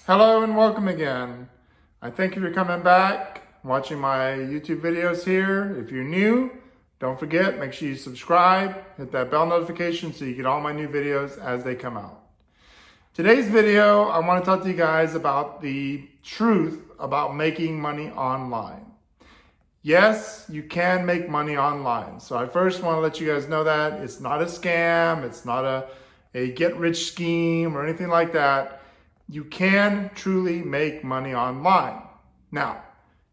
Hello and welcome again. I thank you for coming back, watching my YouTube videos here. If you're new, don't forget, make sure you subscribe, hit that bell notification so you get all my new videos as they come out. Today's video, I want to talk to you guys about the truth about making money online. Yes, you can make money online. So I first want to let you guys know that it's not a scam, it's not a get-rich scheme or anything like that. You can truly make money online. Now,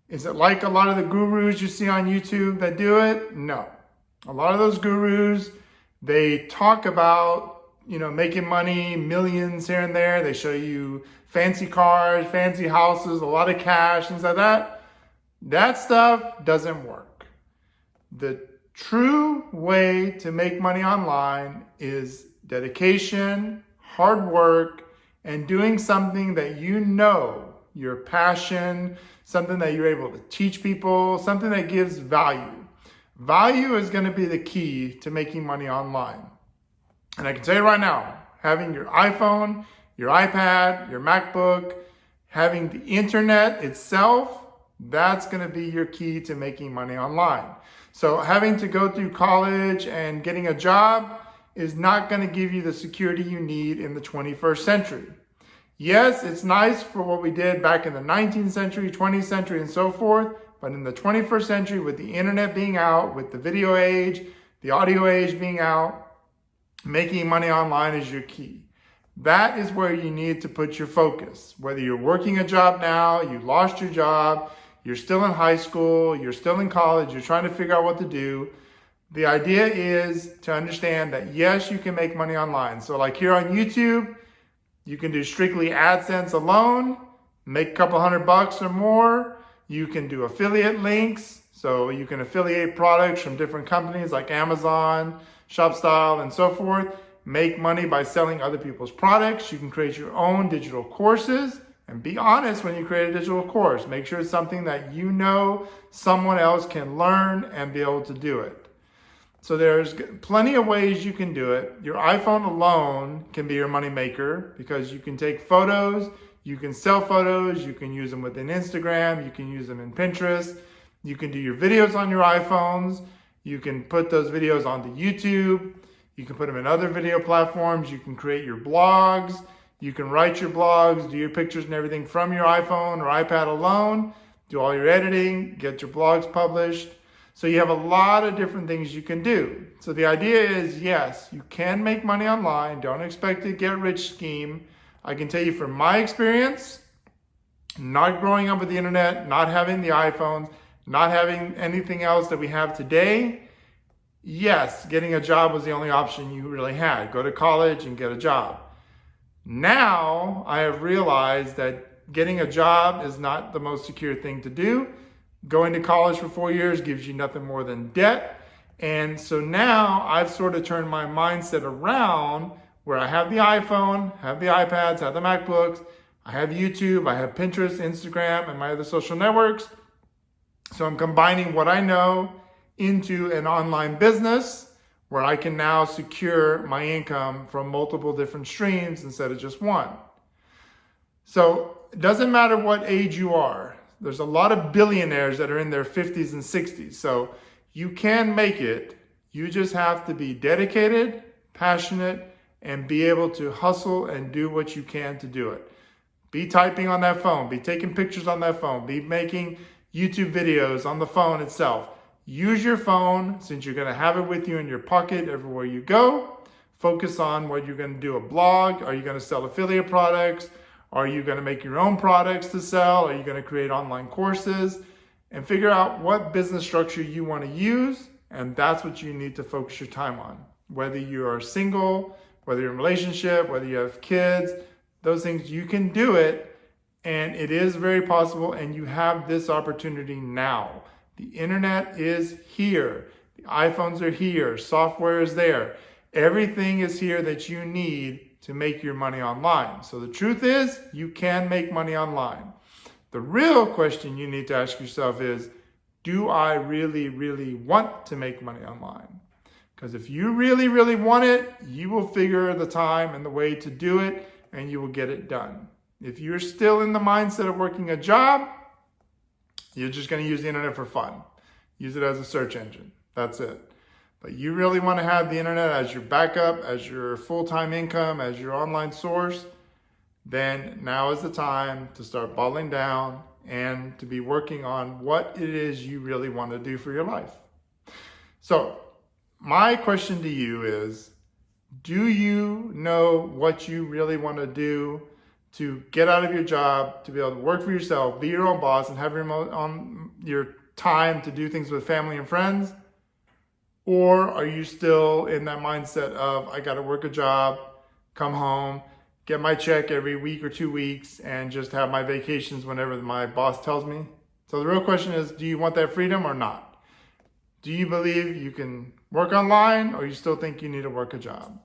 is it like a lot of the gurus you see on YouTube that do it? No. A lot of those gurus, they talk about, making money, millions here and there. They show you fancy cars, fancy houses, a lot of cash, things like that. That stuff doesn't work. The true way to make money online is dedication, hard work, and doing something that your passion, something that you're able to teach people, something that gives value. Value is going to be the key to making money online. And I can tell you right now, having your iPhone, your iPad, your MacBook, having the internet itself, that's going to be your key to making money online. So having to go through college and getting a job is not going to give you the security you need in the 21st century. Yes, it's nice for what we did back in the 19th century, 20th century, and so forth, but in the 21st century, with the internet being out, with the video age, the audio age being out, making money online is your key. That is where you need to put your focus. Whether you're working a job now, you lost your job, you're still in high school, you're still in college, you're trying to figure out what to do. The idea is to understand that yes, you can make money online. So like here on YouTube, you can do strictly AdSense alone, make a couple $100 or more. You can do affiliate links. So you can affiliate products from different companies like Amazon, ShopStyle, and so forth. Make money by selling other people's products. You can create your own digital courses. And be honest when you create a digital course. Make sure it's something that someone else can learn and be able to do it. So there's plenty of ways you can do it. Your iPhone alone can be your money maker because you can take photos, you can sell photos, you can use them within Instagram, you can use them in Pinterest, you can do your videos on your iPhones, you can put those videos onto YouTube, you can put them in other video platforms, you can create your blogs, you can write your blogs, do your pictures and everything from your iPhone or iPad alone, do all your editing, get your blogs published. So you have a lot of different things you can do. So the idea is, yes, you can make money online. Don't expect a get-rich scheme. I can tell you from my experience, not growing up with the internet, not having the iPhones, not having anything else that we have today, yes, getting a job was the only option you really had. Go to college and get a job. Now I have realized that getting a job is not the most secure thing to do. Going to college for 4 years gives you nothing more than debt. And so now I've sort of turned my mindset around where I have the iPhone, have the iPads, have the MacBooks, I have YouTube, I have Pinterest, Instagram, and my other social networks. So I'm combining what I know into an online business where I can now secure my income from multiple different streams instead of just one. So it doesn't matter what age you are. There's a lot of billionaires that are in their 50s and 60s. So you can make it. You just have to be dedicated, passionate, and be able to hustle and do what you can to do it. Be typing on that phone. Be taking pictures on that phone. Be making YouTube videos on the phone itself. Use your phone since you're going to have it with you in your pocket everywhere you go. Focus on what you're going to do, a blog. Are you going to sell affiliate products? Are you going to make your own products to sell? Are you going to create online courses? And figure out what business structure you want to use. And that's what you need to focus your time on. Whether you are single, whether you're in a relationship, whether you have kids, those things, you can do it. And it is very possible. And you have this opportunity now. The internet is here. The iPhones are here. Software is there. Everything is here that you need to make your money online. So the truth is, you can make money online. The real question you need to ask yourself is, do I really, really want to make money online? Because if you really, really want it, you will figure the time and the way to do it, and you will get it done. If you're still in the mindset of working a job, you're just going to use the internet for fun. Use it as a search engine. That's it. But you really want to have the internet as your backup, as your full-time income, as your online source, then now is the time to start bottling down and to be working on what it is you really want to do for your life. So my question to you is, do you know what you really want to do to get out of your job, to be able to work for yourself, be your own boss, and have your time to do things with family and friends? Or are you still in that mindset of, I got to work a job, come home, get my check every week or 2 weeks, and just have my vacations whenever my boss tells me? So the real question is, do you want that freedom or not? Do you believe you can work online, or you still think you need to work a job?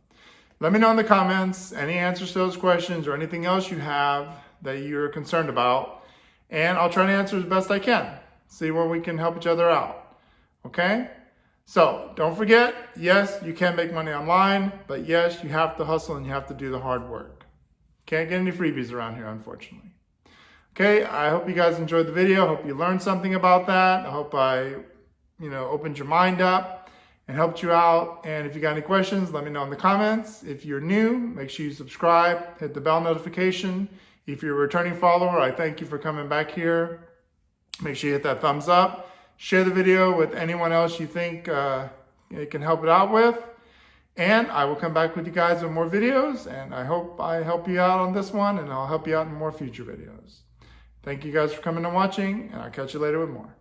Let me know in the comments any answers to those questions or anything else you have that you're concerned about, and I'll try to answer as best I can. See where we can help each other out. Okay? So don't forget, yes, you can make money online, but yes, you have to hustle and you have to do the hard work. Can't get any freebies around here, unfortunately. Okay, I hope you guys enjoyed the video. I hope you learned something about that. I hope I, opened your mind up and helped you out. And if you got any questions, let me know in the comments. If you're new, make sure you subscribe, hit the bell notification. If you're a returning follower, I thank you for coming back here. Make sure you hit that thumbs up. Share the video with anyone else you think it can help it out with. And I will come back with you guys with more videos. And I hope I help you out on this one, and I'll help you out in more future videos. Thank you guys for coming and watching, and I'll catch you later with more.